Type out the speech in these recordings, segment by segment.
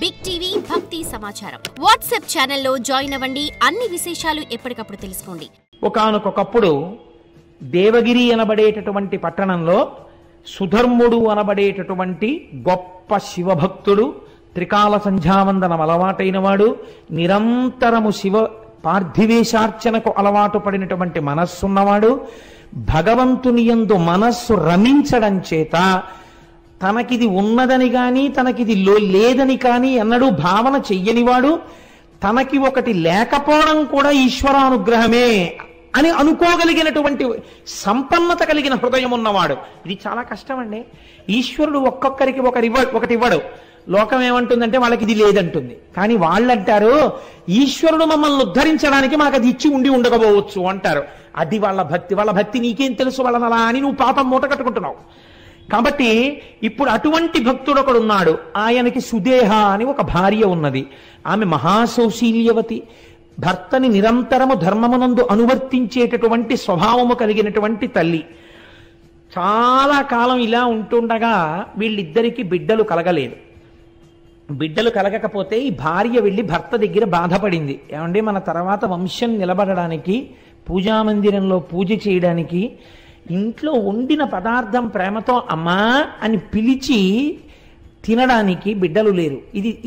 Big TV భక్తి సమాచారం WhatsApp ఛానల్లో జాయిన్ అవ్వండి. అన్ని విశేషాలు ఎప్పటికప్పుడు తెలుసుకోండి. ఒకానొకప్పుడు దేవగిరి అనబడేటటువంటి పట్టణంలో సుధర్ముడు అనబడేటటువంటి గొప్ప శివభక్తుడు, త్రికాల సంధ్యావందనం అలవాటైన వాడు, నిరంతరము శివ పార్థివేశార్చనకు అలవాటు పడినటువంటి మనస్సున్నవాడు, భగవంతుని యందు మనస్సు రమించడం చేత తనకిది ఉన్నదని కానీ తనకిది లేదని కానీ అన్నడు భావన చెయ్యనివాడు, తనకి ఒకటి లేకపోవడం కూడా ఈశ్వరానుగ్రహమే అని అనుకోగలిగినటువంటి సంపన్నత కలిగిన హృదయం ఉన్నవాడు. ఇది చాలా కష్టం అండి. ఈశ్వరుడు ఒక్కొక్కరికి ఒకటి ఇవ్వడు. లోకం ఏమంటుందంటే వాళ్ళకి ఇది లేదంటుంది. కానీ వాళ్ళంటారు ఈశ్వరుడు మమ్మల్ని ఉద్ధరించడానికి మాకు అది ఇచ్చి ఉండకపోవచ్చు అంటారు. అది వాళ్ళ భక్తి నీకేం తెలుసు వాళ్ళని అలా అని నువ్వు పాపం మూట కట్టుకుంటున్నావు. కాబట్టి ఇప్పుడు అటువంటి భక్తుడు ఒకడున్నాడు. ఆయనకి సుదేహ అని ఒక భార్య ఉన్నది. ఆమె మహాసౌశీల్యవతి, భర్తని నిరంతరము ధర్మమునందు అనువర్తించేటటువంటి స్వభావము కలిగినటువంటి తల్లి. చాలా కాలం ఇలా ఉంటుండగా వీళ్ళిద్దరికీ బిడ్డలు కలగలేదు. బిడ్డలు కలగకపోతే ఈ భార్య వెళ్ళి భర్త దగ్గర బాధపడింది. ఏమంటే మన తర్వాత వంశం నిలబడడానికి, పూజామందిరంలో పూజ చేయడానికి ఇంట్లో వండిన పదార్థం ప్రేమతో అమ్మా అని పిలిచి తినడానికి బిడ్డలు లేరు.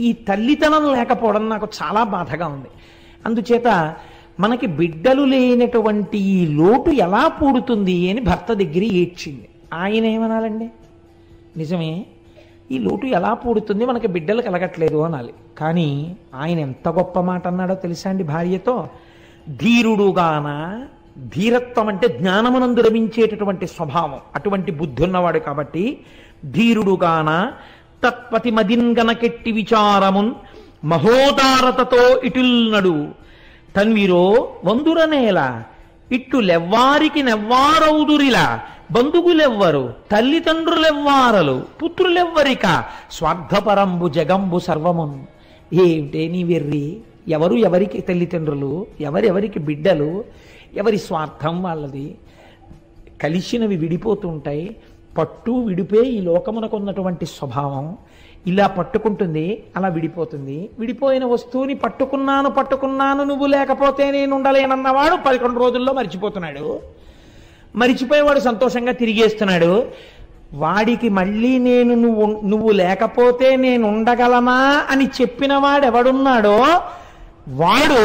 ఈ తల్లితనం లేకపోవడం నాకు చాలా బాధగా ఉంది. అందుచేత మనకి బిడ్డలు లేనటువంటి ఈ లోటు ఎలా పూడుతుంది అని భర్త దగ్గర ఏడ్చింది. ఆయన ఏమనాలండి? నిజమే, ఈ లోటు ఎలా పూడుతుంది, మనకి బిడ్డలు కలగట్లేదు అనాలి. కానీ ఆయన ఎంత గొప్ప మాట అన్నాడో తెలుసా అండి భార్యతో? ధీరుడుగాన, ధీరత్వం అంటే జ్ఞానమునందు రమించేటటువంటి స్వభావం, అటువంటి బుద్ధి ఉన్నవాడు కాబట్టి ధీరుడుగాన తత్పతి మదింగనకెట్టి విచారమున్ మహోదారతతో ఇటుల్నడు తన్విరో వందురనేల ఇట్టు లెవ్వారికి నెవ్వారౌదురిలా బంధువులెవ్వరు తల్లిదండ్రులెవ్వారలు పుత్రులెవ్వరిక స్వార్థపరంబు జగంబు సర్వమున్. ఏమిటే నీ వెర్రి? ఎవరికి తల్లిదండ్రులు, ఎవరెవరికి బిడ్డలు, ఎవరి స్వార్థం వాళ్ళది. కలిసినవి విడిపోతుంటాయి. పట్టు విడిపే ఈ లోకమునకు ఉన్నటువంటి స్వభావం. ఇలా పట్టుకుంటుంది, అలా విడిపోతుంది. విడిపోయిన వస్తువుని పట్టుకున్నాను నువ్వు లేకపోతే నేను ఉండలేనన్నవాడు 11 రోజుల్లో మరిచిపోతున్నాడు. మరిచిపోయేవాడు సంతోషంగా తిరిగేస్తున్నాడు. వాడికి మళ్ళీ నువ్వు లేకపోతే నేను ఉండగలనా అని చెప్పిన వాడు ఎవడున్నాడో వాడు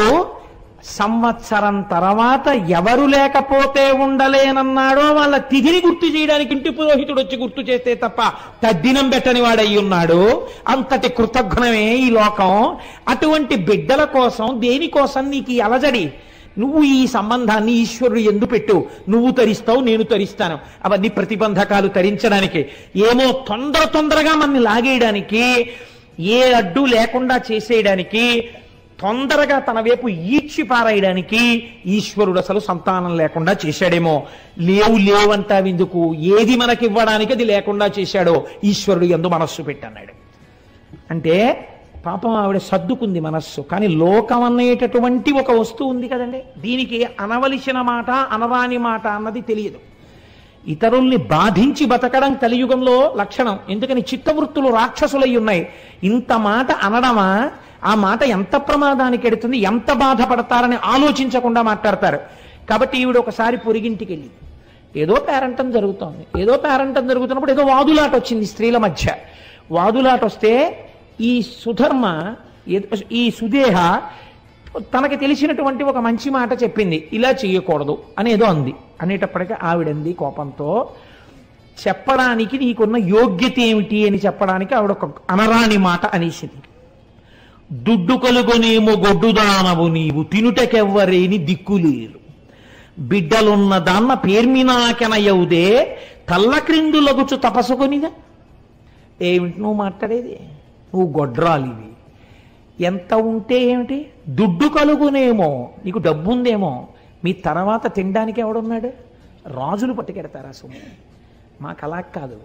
సంవత్సరం తర్వాత ఎవరు లేకపోతే ఉండలేనన్నాడో వాళ్ళ తిథిని గుర్తు చేయడానికి ఇంటి పురోహితుడు వచ్చి గుర్తు చేస్తే తప్ప తద్దినం పెట్టని వాడయి ఉన్నాడు. అంతటి కృతజ్ఞమే ఈ లోకం. అటువంటి బిడ్డల కోసం, దేనికోసం నీకు ఈ అలజడి? నువ్వు ఈ సంబంధాన్ని ఈశ్వరుడు ఎందు పెట్టు. నువ్వు తరిస్తావు, నేను తరిస్తాను. అవన్నీ ప్రతిబంధకాలు తరించడానికి, ఏమో తొందరగా మనల్ని లాగేయడానికి, ఏ అడ్డు లేకుండా చేసేయడానికి, తొందరగా తన వైపు ఈడ్చి పారాయడానికి ఈశ్వరుడు అసలు సంతానం లేకుండా చేశాడేమో. లేవంటావెందుకు? ఏది మనకి ఇవ్వడానికి అది లేకుండా చేశాడో ఈశ్వరుడు యందు మనస్సు పెట్టన్నాడు. అంటే పాపం ఆవిడ సర్దుకుంది మనస్సు. కానీ లోకం అనేటటువంటి ఒక వస్తువు ఉంది కదండి, దీనికి అనవలసిన మాట అనరాని మాట అన్నది తెలియదు. ఇతరుల్ని బాధించి బతకడం కలియుగంలో లక్షణం. ఎందుకని చిత్తవృత్తులు రాక్షసులై ఉన్నాయి. ఇంత మాట అనడమా? ఆ మాట ఎంత ప్రమాదానికి ఎడుతుంది, ఎంత బాధపడతారని ఆలోచించకుండా మాట్లాడతారు. కాబట్టి ఈవిడ ఒకసారి పొరిగింటికి వెళ్ళింది. ఏదో పేరంటం జరుగుతున్నప్పుడు ఏదో వాదులాట వచ్చింది స్త్రీల మధ్య. వాదులాట వస్తే ఈ సుదేహ తనకి తెలిసినటువంటి ఒక మంచి మాట చెప్పింది. ఇలా చెయ్యకూడదు అనేదో అంది. అనేటప్పటికీ ఆవిడంది కోపంతో, చెప్పడానికి నీకున్న యోగ్యత ఏమిటి అని చెప్పడానికి ఆవిడ ఒక అనరాని మాట అనేసింది. దుడ్డు కలుగొనేమో గొడ్డుదానవు నీవు, తినుటకెవ్వరేని దిక్కులేరు, బిడ్డలున్న దాన్న పేర్మినాకెనయవుదే తల్ల క్రిందులగుచు తపసుకొనిగా. ఏమిటి నువ్వు మాట్లాడేది? నువ్వు గొడ్రాలివి. ఎంత ఉంటే ఏమిటి? దుడ్డు కలుగునేమో, నీకు డబ్బు ఉందేమో, మీ తర్వాత తినడానికి ఎవడున్నాడు? రాజులు పట్టుకెడతారా సొమ్ము? మాకు అలా కాదు.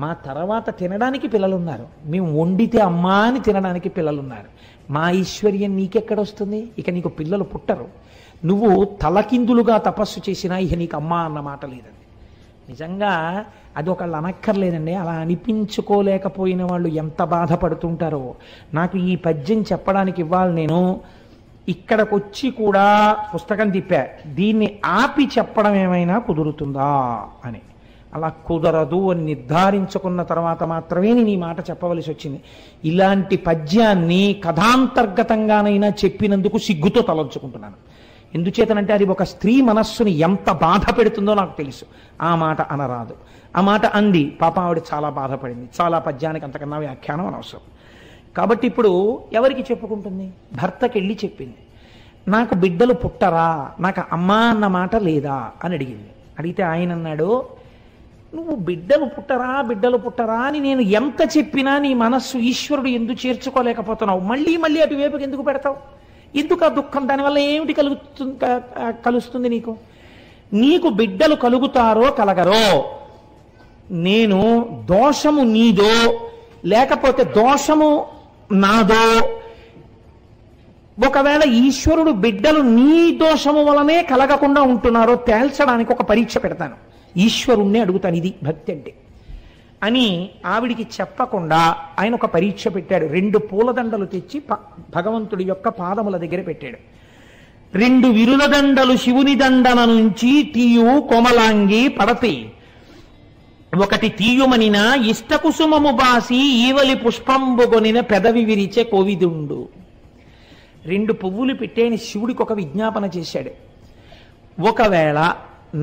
మా తర్వాత తినడానికి పిల్లలున్నారు. మేము వండితే అమ్మా అని తినడానికి పిల్లలున్నారు. మా ఐశ్వర్యం నీకెక్కడొస్తుంది? ఇక నీకు పిల్లలు పుట్టరు. నువ్వు తలకిందులుగా తపస్సు చేసినా ఇక నీకు అమ్మా అన్న మాట లేదండి. నిజంగా అది ఒకళ్ళు అనక్కర్లేదండి. అలా అనిపించుకోలేకపోయిన వాళ్ళు ఎంత బాధపడుతుంటారో. నాకు ఈ పద్యం చెప్పడానికి ఇవ్వాలి, నేను ఇక్కడికి వచ్చి కూడా పుస్తకం తిప్పా, దీన్ని ఆపి చెప్పడం ఏమైనా కుదురుతుందా అని. అలా కుదరదు అని నిర్ధారించుకున్న తర్వాత మాత్రమే నేను ఈ మాట చెప్పవలసి వచ్చింది. ఇలాంటి పద్యాన్ని కథాంతర్గతంగానైనా చెప్పినందుకు సిగ్గుతో తలంచుకుంటున్నాను. ఎందుచేతనంటే అది ఒక స్త్రీ మనస్సుని ఎంత బాధ పెడుతుందో నాకు తెలుసు. ఆ మాట అనరాదు. ఆ మాట అంది, పాప ఆవిడ చాలా బాధపడింది. చాలా పద్యానికి అంతకన్నా వ్యాఖ్యానం అనవసరం. కాబట్టి ఇప్పుడు ఎవరికి చెప్పుకుంటుంది? భర్తకి వెళ్ళి చెప్పింది, నాకు బిడ్డలు పుట్టరా, నాకు అమ్మ అన్న మాట లేదా అని అడిగింది. అడిగితే ఆయన అన్నాడు, నువ్వు బిడ్డలు పుట్టరా అని నేను ఎంత చెప్పినా నీ మనస్సు ఈశ్వరుడు ఎందుకు చేర్చుకోలేకపోతున్నావు? మళ్ళీ మళ్ళీ అటువైపుకి ఎందుకు పెడతావు? ఎందుకు ఆ దుఃఖం? దానివల్ల ఏమిటి కలుస్తుంది నీకు? నీకు బిడ్డలు కలుగుతారో కలగరో, నేను దోషము నీదో లేకపోతే దోషము నాదో, ఒకవేళ ఈశ్వరుడు బిడ్డలు నీ దోషము వలనే కలగకుండా ఉంటున్నారో తేల్చడానికి ఒక పరీక్ష పెడతాను, ఈశ్వరుణ్ణి అడుగుతాను, ఇది భక్తి అంటే అని ఆవిడికి చెప్పకుండా ఆయన ఒక పరీక్ష పెట్టాడు. 2 పూలదండలు తెచ్చి భగవంతుడి యొక్క పాదముల దగ్గర పెట్టాడు. 2 విరుల దండలు శివుని దండన నుంచి తీయు కోమలాంగి పడతి, ఒకటి తీయుమనిన ఇష్టకుసుమము బాసి ఈవలి పుష్పంబుగొనిన పెదవి విరిచే కోవిదుండు. 2 పువ్వులు పెట్టేని శివుడికి ఒక విజ్ఞాపన చేశాడు. ఒకవేళ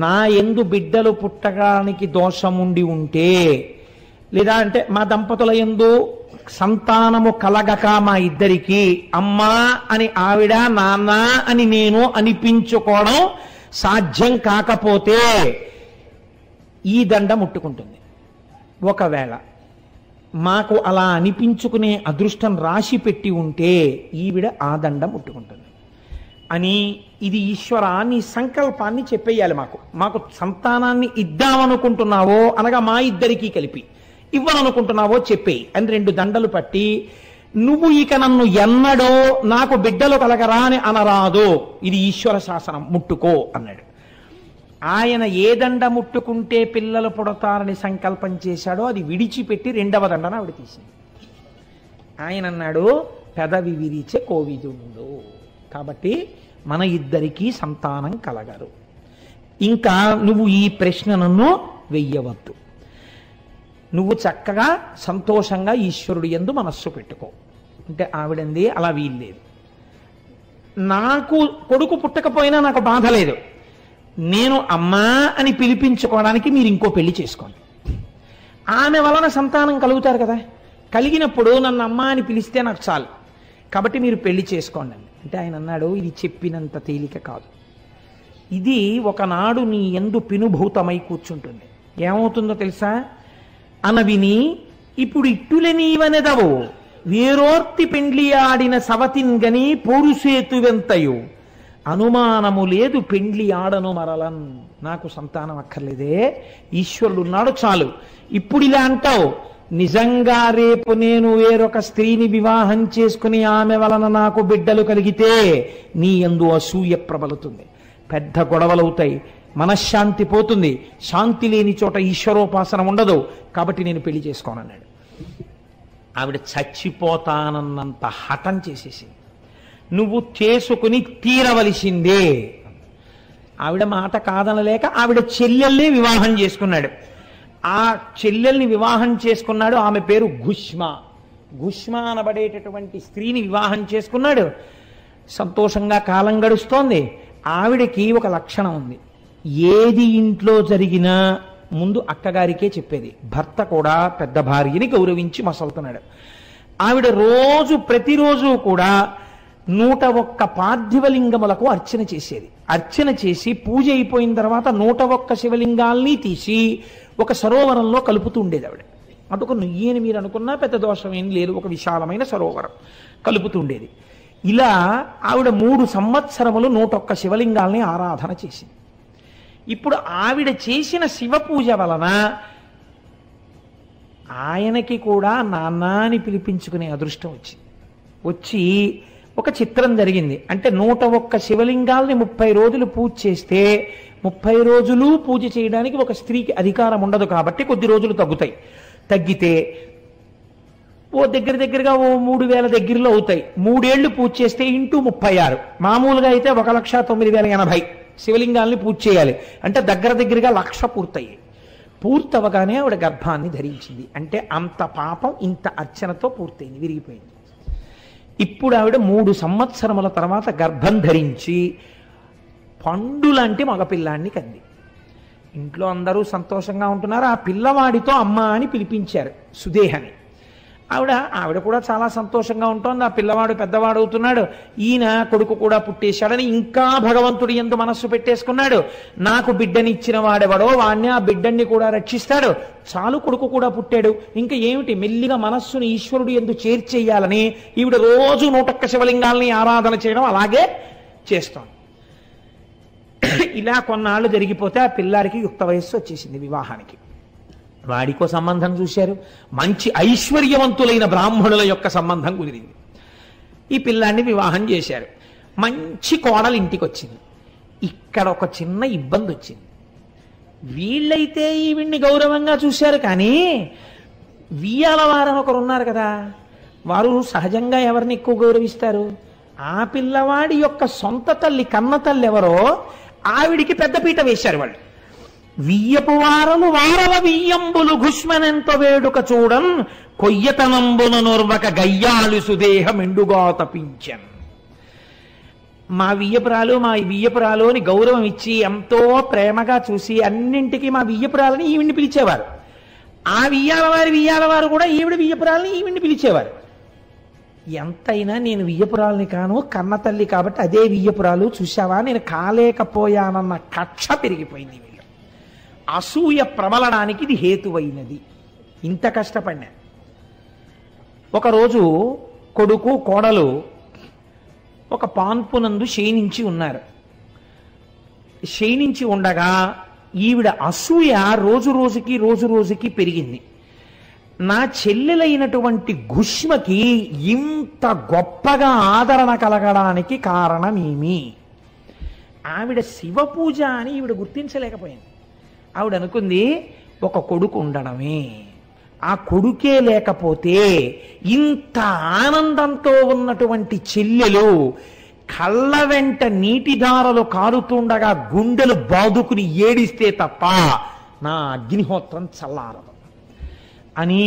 నా యందు బిడ్డలు పుట్టడానికి దోషముండి ఉంటే, లేదా అంటే మా దంపతుల యందు సంతానము కలగక మా ఇద్దరికి అమ్మా అని ఆవిడ, నాన్న అని నేను అనిపించుకోవడం సాధ్యం కాకపోతే ఈ దండ ముట్టుకుంటుంది. ఒకవేళ మాకు అలా అనిపించుకునే అదృష్టం రాసి పెట్టి ఉంటే ఈవిడ ఆ దండ ముట్టుకుంటుంది అని, ఇది ఈశ్వర నీ సంకల్పాన్ని చెప్పేయాలి. మాకు సంతానాన్ని ఇద్దామనుకుంటున్నావో అనగా మా ఇద్దరికీ కలిపి ఇవ్వాలనుకుంటున్నావో చెప్పేయి అని 2 దండలు పట్టి, నువ్వు ఇక నన్ను ఎన్నడో నాకు బిడ్డలు కలగరా అని అనరాదు, ఇది ఈశ్వర శాసనం, ముట్టుకో అన్నాడు. ఆయన ఏ దండ ముట్టుకుంటే పిల్లలు పుడతారని సంకల్పం చేశాడో అది విడిచిపెట్టి 2వ దండన ఆవిడ తీసింది. ఆయన అన్నాడు, పెదవి విరిచే కోవిదుండు, కాబట్టి మన ఇద్దరికీ సంతానం కలగరు, ఇంకా నువ్వు ఈ ప్రశ్న నన్ను వెయ్యవద్దు, నువ్వు చక్కగా సంతోషంగా ఈశ్వరుడు యందు మనస్సు పెట్టుకో అంటే ఆవిడంది, అలా వీల్లేదు, నాకు కొడుకు పుట్టకపోయినా నాకు బాధ లేదు, నేను అమ్మా అని పిలిపించుకోవడానికి మీరు ఇంకో పెళ్లి చేసుకోండి, ఆమె వలన సంతానం కలుగుతారు కదా, కలిగినప్పుడు నన్ను అమ్మా అని పిలిస్తే నాకు చాలు, కాబట్టి మీరు పెళ్లి చేసుకోండి అంటే ఆయన అన్నాడు, ఇది చెప్పినంత తేలిక కాదు, ఇది ఒకనాడు నీ యందు పినుభూతమై కూర్చుంటుంది. ఏమవుతుందో తెలుసా? అనవిని ఇప్పుడు ఇట్టులే నీవనెదవు వేరోర్తి పెండ్లి ఆడిన సవతిన్గని పోరుసేతువెంతయు అనుమానము లేదు పెండ్లి ఆడను మరలన్. నాకు సంతానం అక్కర్లేదే, ఈశ్వరుడు ఉన్నాడు చాలు. ఇప్పుడు ఇలా అంటావు, నిజంగా రేపు నేను వేరొక స్త్రీని వివాహం చేసుకుని ఆమె వలన నాకు బిడ్డలు కలిగితే నీ యందు అసూయ ప్రబలుతుంది, పెద్ద గొడవలవుతాయి, మనశ్శాంతి పోతుంది, శాంతి లేని చోట ఈశ్వరోపాసన ఉండదు, కాబట్టి నేను పెళ్లి చేసుకోనన్నాడు. ఆవిడ చచ్చిపోతానన్నంత హఠం చేసేసింది, నువ్వు చేసుకుని తీరవలసిందే. ఆవిడ మాట కాదనలేక ఆవిడ చెల్లెల్ని వివాహం చేసుకున్నాడు. ఆ చెల్లెల్ని వివాహం చేసుకున్నాడు, ఆమె పేరు గుష్మ అనబడేటటువంటి స్త్రీని వివాహం చేసుకున్నాడు. సంతోషంగా కాలం గడుస్తోంది. ఆవిడకి ఒక లక్షణం ఉంది, ఏది ఇంట్లో జరిగినా ముందు అక్కగారికే చెప్పేది. భర్త కూడా పెద్ద భార్యని గౌరవించి మసలుతున్నాడు. ఆవిడ ప్రతిరోజు కూడా 101 పార్థివలింగములకు అర్చన చేసేది. అర్చన చేసి పూజ అయిపోయిన తర్వాత 101 శివలింగాల్ని తీసి ఒక సరోవరంలో కలుపుతూ ఉండేది ఆవిడ. అదొక నుయ్యని మీరు అనుకున్నా పెద్ద దోషం ఏం లేదు, ఒక విశాలమైన సరోవరం కలుపుతూ ఉండేది. ఇలా ఆవిడ 3 సంవత్సరములు 101 శివలింగాల్ని ఆరాధన చేసింది. ఇప్పుడు ఆవిడ చేసిన శివ పూజ వలన ఆయనకి కూడా నాన్న అని పిలిపించుకునే అదృష్టం వచ్చి ఒక చిత్రం జరిగింది. అంటే 101 శివలింగాల్ని 30 రోజులు పూజ చేస్తే 30 రోజులు పూజ చేయడానికి ఒక స్త్రీకి అధికారం ఉండదు కాబట్టి కొద్ది రోజులు తగ్గుతాయి. తగ్గితే ఓ దగ్గరగా ఓ 3000 దగ్గరలో అవుతాయి. 3 ఏళ్లు పూజ చేస్తే ఇంటూ 36, మామూలుగా అయితే 1,09,080 శివలింగాల్ని పూజ చేయాలి. అంటే దగ్గరగా 1,00,000 పూర్తయ్యాయి. పూర్తవగానే ఆవిడ గర్భాన్ని ధరించింది. అంటే అంత పాపం ఇంత అర్చనతో పూర్తయింది, విరిగిపోయింది. ఇప్పుడు ఆవిడ 3 సంవత్సరముల తర్వాత గర్భం ధరించి పండులాంటి మగపిల్లాన్ని కంది. ఇంట్లో అందరూ సంతోషంగా ఉంటున్నారు. ఆ పిల్లవాడితో అమ్మ అని పిలిపించారు సుదేహని. ఆవిడ కూడా చాలా సంతోషంగా ఉంటుంది. ఆ పిల్లవాడు పెద్దవాడు అవుతున్నాడు. ఈయన కొడుకు కూడా పుట్టేశాడని ఇంకా భగవంతుడి యందు మనస్సు పెట్టేసుకున్నాడు. నాకు బిడ్డనిచ్చిన వాడెవడో వాణ్ణి, ఆ బిడ్డని కూడా రక్షిస్తాడు. చాలు, కొడుకు కూడా పుట్టాడు. ఇంకా ఏమిటి, మెల్లిగా మనస్సును ఈశ్వరుడు యందు చేర్చేయాలని ఈవిడ రోజు 101 శివలింగాల్ని ఆరాధన చేయడం అలాగే చేస్తోంది. ఇలా కొన్నాళ్ళు జరిగిపోతే ఆ పిల్లాడికి యుక్త వయస్సు వచ్చేసింది. వివాహానికి వాడికో సంబంధం చూశారు. మంచి ఐశ్వర్యవంతులైన బ్రాహ్మణుల యొక్క సంబంధం కుదిరింది. ఈ పిల్లాన్ని వివాహం చేశారు. మంచి కోడలు ఇంటికి వచ్చింది. ఇక్కడ ఒక చిన్న ఇబ్బంది వచ్చింది. వీళ్ళైతే ఈవిడ్ని గౌరవంగా చూశారు, కానీ వియ్యాల వారని ఒకరు ఉన్నారు కదా, వారు సహజంగా ఎవరిని ఎక్కువ గౌరవిస్తారు? ఆ పిల్లవాడి యొక్క సొంత తల్లి, కన్న తల్లి ఎవరో ఆవిడికి పెద్దపీట వేశారు వాళ్ళు. వియ్యపు వారలు వారల వియ్యంబులు ఘుష్మనెంత వేడుక చూడన్ కొయ్యతనంబున నొర్వక గయ్యాలు సుదేహం ఎండుగా తపించన్. మా వియ్యపురాలు అని గౌరవం ఇచ్చి ఎంతో ప్రేమగా చూసి అన్నింటికీ మా వియ్యపురాలని ఈవిడ్ని పిలిచేవారు. ఆ వియ్యాల వారు కూడా ఈవిడ్ని పిలిచేవారు. ఎంతైనా నేను వియ్యపురాలని కాను, కన్న తల్లి కాబట్టి అదే వియ్యపురాలు, చూశావా నేను కాలేకపోయానన్న కక్ష పెరిగిపోయింది. వీళ్ళు అసూయ ప్రబలడానికి ఇది హేతువైనది. ఇంత కష్టపడినా ఒకరోజు కొడుకు కోడలు ఒక పాన్పునందు శయనించి ఉన్నారు. శయనించి ఉండగా ఈవిడ అసూయ రోజు రోజుకి పెరిగింది. నా చెల్లెలైనటువంటి ఘుష్మకి ఇంత గొప్పగా ఆదరణ కలగడానికి కారణమేమి? ఆవిడ శివ పూజ అని ఈవిడ గుర్తించలేకపోయింది. ఆవిడ అనుకుంది ఒక కొడుకు ఉండడమే. ఆ కొడుకే లేకపోతే ఇంత ఆనందంతో ఉన్నటువంటి చెల్లెలు కళ్ళ వెంట నీటిధారలు కారుతుండగా గుండెలు బాదుకుని ఏడిస్తే తప్ప నా అగ్నిహోత్రం చల్లారదు అని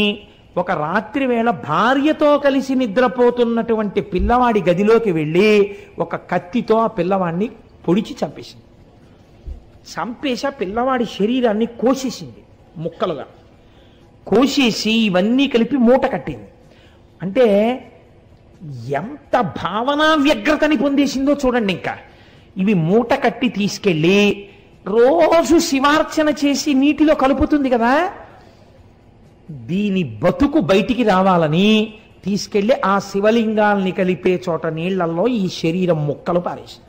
ఒక రాత్రి వేళ భార్యతో కలిసి నిద్రపోతున్నటువంటి పిల్లవాడి గదిలోకి వెళ్ళి ఒక కత్తితో ఆ పిల్లవాడిని పొడిచి చంపేసింది. చంపేసి ఆ పిల్లవాడి శరీరాన్ని కోసేసింది, ముక్కలుగా కోసేసి ఇవన్నీ కలిపి మూట కట్టింది. అంటే ఎంత భావనా వ్యగ్రతని పొందేసిందో చూడండి. ఇంకా ఇవి మూట కట్టి తీసుకెళ్ళి రోజు శివార్చన చేసి నీటిలో కలుపుతుంది కదా, దీని బతుకు బయటికి రావాలని తీసుకెళ్లి ఆ శివలింగాల్ని కలిపే చోట నీళ్లలో ఈ శరీరం ముక్కలు పారేసింది.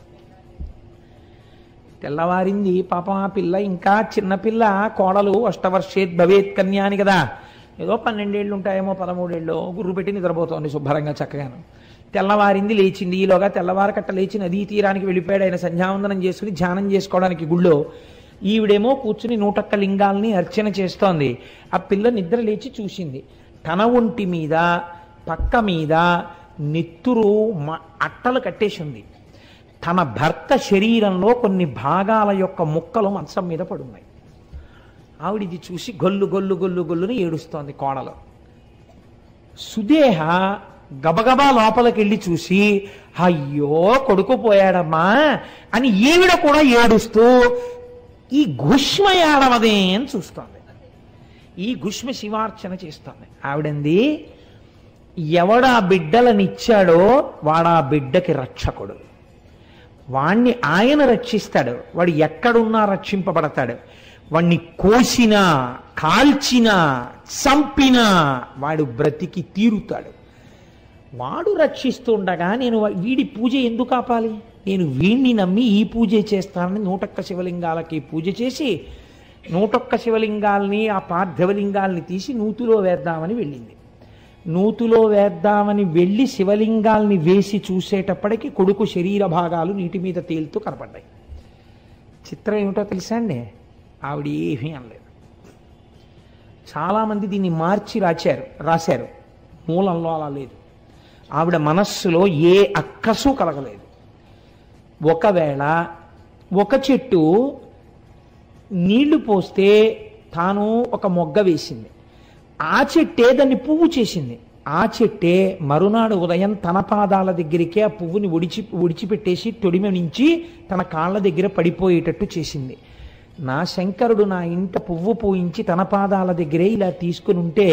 తెల్లవారింది. పాపం ఆ పిల్ల ఇంకా చిన్నపిల్ల, కోడలు అష్టవర్షేత్ భవేత్ కన్యా అని కదా, ఏదో 12 ఏళ్ళు ఉంటాయేమో, 13 ఏళ్ళు, గుర్రు పెట్టి నిద్రపోతోంది శుభ్రంగా చక్కగాను. తెల్లవారింది, లేచింది. ఈలోగా తెల్లవారకట్ట లేచి నదీ తీరానికి వెళ్ళిపోయాడు. ఆయన సంధ్యావందనం చేసుకుని ధ్యానం చేసుకోవడానికి గుళ్ళో. ఈవిడేమో కూర్చుని 101 లింగాల్ని అర్చన చేస్తోంది. ఆ పిల్ల నిద్ర లేచి చూసింది. తన ఒంటి మీద పక్క మీద నెత్తురు అట్టలు కట్టేసి ఉంది. తన భర్త శరీరంలో కొన్ని భాగాల యొక్క ముక్కలు మంచం మీద పడున్నాయి. ఆవిడిది చూసి గొల్లుని ఏడుస్తోంది కోడలు. సుదేహ గబగబా లోపలికి వెళ్ళి చూసి, అయ్యో కొడుకు పోయాడమ్మా అని ఈవిడ కూడా ఏడుస్తూ ఈ ఘుష్మ ఏడవదే అని చూస్తోంది. ఈ ఘుష్మ శివార్చన చేస్తోంది. ఆవిడంది, ఎవడా బిడ్డలనిచ్చాడో వాడా బిడ్డకి రక్షకుడు, వాణ్ణి ఆయన రక్షిస్తాడు, వాడు ఎక్కడున్నా రక్షింపబడతాడు. వాణ్ణి కోసినా కాల్చినా చంపినా వాడు బ్రతికి తీరుతాడు. వాడు రక్షిస్తుండగా నేను వీడి పూజ ఎందుకు ఆపాలి? నేను వీణ్ణి నమ్మి ఈ పూజే చేస్తానని 101 శివలింగాలకి పూజ చేసి 101 శివలింగాల్ని, ఆ పార్థివలింగాల్ని తీసి నూతిలో వేద్దామని వెళ్ళింది. నూతిలో వేద్దామని వెళ్ళి శివలింగాల్ని వేసి చూసేటప్పటికి కొడుకు శరీర భాగాలు నీటి మీద తేలుతూ కనపడ్డాయి. చిత్రం ఏమిటో తెలుసా అండి, ఆవిడ ఏమీ అనలేదు. చాలామంది దీన్ని మార్చి రాశారు, మూలంలో అలా లేదు. ఆవిడ మనస్సులో ఏ అక్కసు కలగలేదు. ఒకవేళ ఒక చెట్టు నీళ్లు పోస్తే తాను ఒక మొగ్గ వేసింది, ఆ చెట్టే దాన్ని పువ్వు చేసింది. ఆ చెట్టే మరునాడు ఉదయం తన పాదాల దగ్గరికే ఆ పువ్వుని ఒడిచిపెట్టేసి తొడిమ నుంచి తన కాళ్ళ దగ్గర పడిపోయేటట్టు చేసింది. నా శంకరుడు నా ఇంట పువ్వు పూయించి తన పాదాల దగ్గరే ఇలా తీసుకుని ఉంటే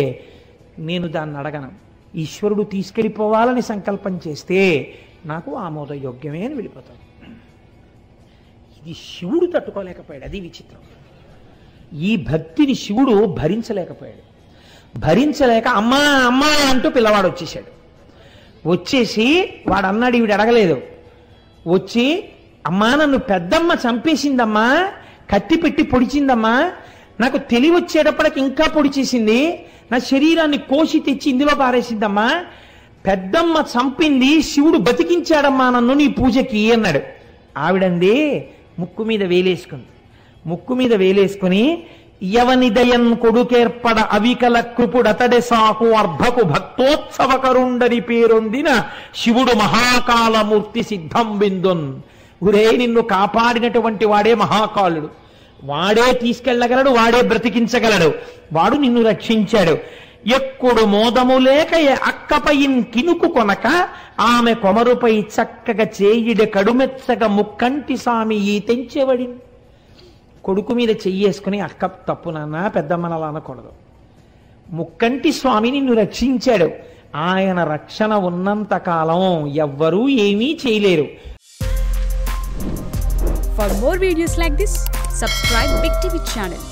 నేను దాన్ని అడగను. ఈశ్వరుడు తీసుకెళ్ళిపోవాలని సంకల్పం చేస్తే నాకు ఆమోదయోగ్యమే అని వెళ్ళిపోతాను. ఇది శివుడు తట్టుకోలేకపోయాడు, అది విచిత్రం. ఈ భక్తిని శివుడు భరించలేకపోయాడు. భరించలేక అమ్మా అమ్మా అంటూ పిల్లవాడు వచ్చేసాడు. వచ్చేసి వాడు అన్నాడు, ఈవిడ అడగలేదు. వచ్చి అమ్మా నన్ను పెద్దమ్మ చంపేసిందమ్మా, కత్తి పెట్టి పొడిచిందమ్మా, నాకు తెలివి వచ్చేటప్పటికి ఇంకా పొడిచేసింది, నా శరీరాన్ని కోసి తెచ్చి ఇందులో పారేసిందమ్మా, పెద్దమ్మ చంపింది, శివుడు బతికించాడమ్మా నన్ను నీ పూజకి అన్నాడు. ఆవిడంది ముక్కు మీద వేలేసుకుని యవనిదయన్ కొడుకేర్పడ అవికల కృపుడతడే సాకు అర్భకు భక్తోత్సవకరుండని పేరొందిన శివుడు మహాకాలమూర్తి సిద్ధం బిందున్. గురే నిన్ను కాపాడినటువంటి వాడే మహాకాలుడు, వాడే తీసుకెళ్ళగలడు, వాడే బ్రతికించగలడు, వాడు నిన్ను రక్షించాడు. ఎక్కుడు మోదము లేక అక్కపైన్ కినుకు కొనక ఆమె కొమరుపై చక్కగా చేయిడ కడుమెచ్చగా ముక్కంటి స్వామి ఈ తెంచెవడి. కొడుకు మీద చెయ్యేసుకుని అక్క తప్పు నాన్న పెద్దమ్మని అలా అనకూడదు, ముక్కంటి స్వామి నిన్ను రక్షించాడు, ఆయన రక్షణ ఉన్నంత కాలం ఎవ్వరూ ఏమీ చేయలేరు. For more videos like this, subscribe Big TV channel.